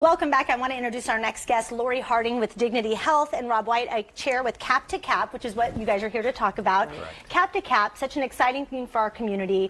Welcome back. I want to introduce our next guest, Lori Harding with Dignity Health, and Rob White, a chair with Cap to Cap, which is what you guys are here to talk about. Correct. Cap to Cap, such an exciting thing for our community,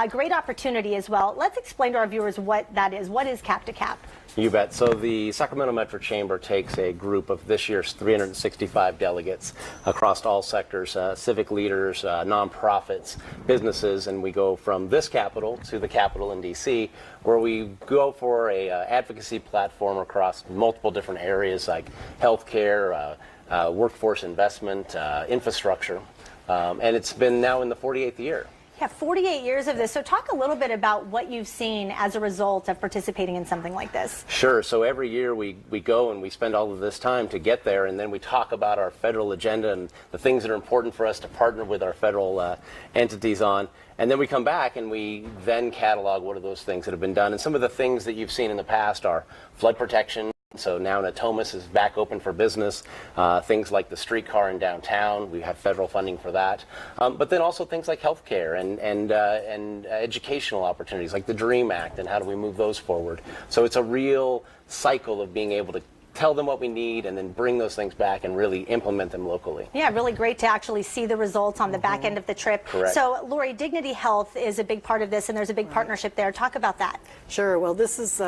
great opportunity as well. Let's explain to our viewers what that is. What is Cap to Cap? You bet. So the Sacramento Metro Chamber takes a group of this year's 365 delegates across all sectors, civic leaders, nonprofits, businesses, and we go from this capital to the Capitol in D.C., where we go for a advocacy platform across multiple different areas like healthcare, workforce investment, infrastructure, and it's been now in the 48th year. Yeah, 48 years of this. So talk a little bit about what you've seen as a result of participating in something like this. Sure. So every year we go and we spend all of this time to get there, and then we talk about our federal agenda and the things that are important for us to partner with our federal entities on. And then we come back and we then catalog what are those things that have been done. And some of the things that you've seen in the past are flood protection. So now Natomas is back open for business. Things like the streetcar in downtown, we have federal funding for that. But then also things like healthcare and educational opportunities like the DREAM Act and how do we move those forward. So it's a real cycle of being able to tell them what we need and then bring those things back and really implement them locally. Yeah, really great to actually see the results on the back end of the trip. Correct. So, Lori, Dignity Health is a big part of this, and there's a big partnership there. Talk about that. Sure. Well, this is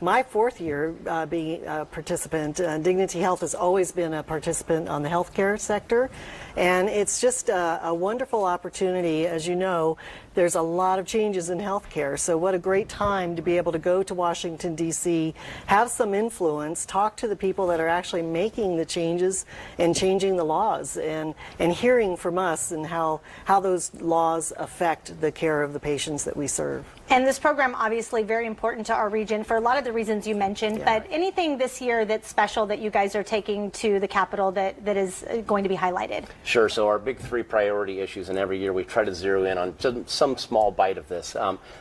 my fourth year being a participant. Dignity Health has always been a participant on the healthcare sector, and it's just a wonderful opportunity. As you know, there's a lot of changes in healthcare, so what a great time to be able to go to Washington, D.C., have some influence, talk to the people that are actually making the changes and changing the laws, and hearing from us and how those laws affect the care of the patients that we serve. And this program obviously very important to our region for a lot of the reasons you mentioned, but anything this year that's special that you guys are taking to the Capitol that is going to be highlighted? Sure. So our big three priority issues, and every year we try to zero in on some small bite of this.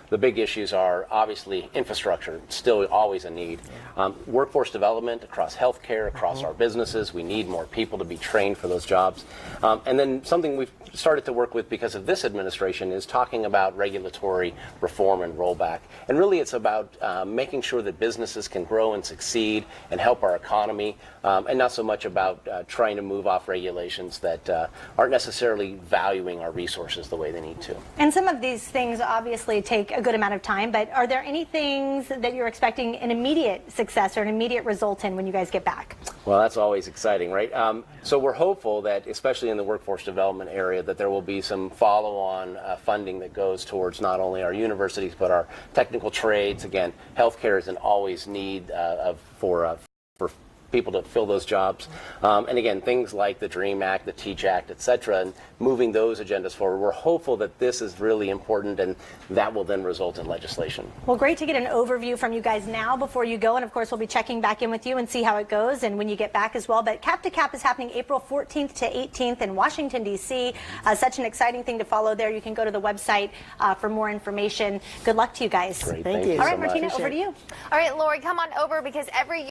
The big issues are obviously infrastructure, still always a need. Workforce development across healthcare, across our businesses. We need more people to be trained for those jobs. And then something we've started to work with because of this administration is talking about regulatory reform and rollback. And really it's about making sure that businesses can grow and succeed and help our economy, and not so much about trying to move off regulations that aren't necessarily valuing our resources the way they need to. And some of these things obviously take a good amount of time, but are there any things that you're expecting an immediate success or an immediate result in when you guys get back? Well, that's always exciting, right? So we're hopeful that, especially in the workforce development area, that there will be some follow-on funding that goes towards not only our universities but our technical trades. Again, healthcare is an always need for people to fill those jobs. And again, things like the DREAM Act, the TEACH Act, et cetera, and moving those agendas forward. We're hopeful that this is really important and that will then result in legislation. Well, great to get an overview from you guys now before you go, and of course we'll be checking back in with you and see how it goes and when you get back as well. But Cap to Cap is happening April 14th to 18th in Washington, D.C. Such an exciting thing to follow there. You can go to the website for more information. Good luck to you guys. Great. Thank you. All right, so much. Martina, over to you. All right, Lori, come on over because every year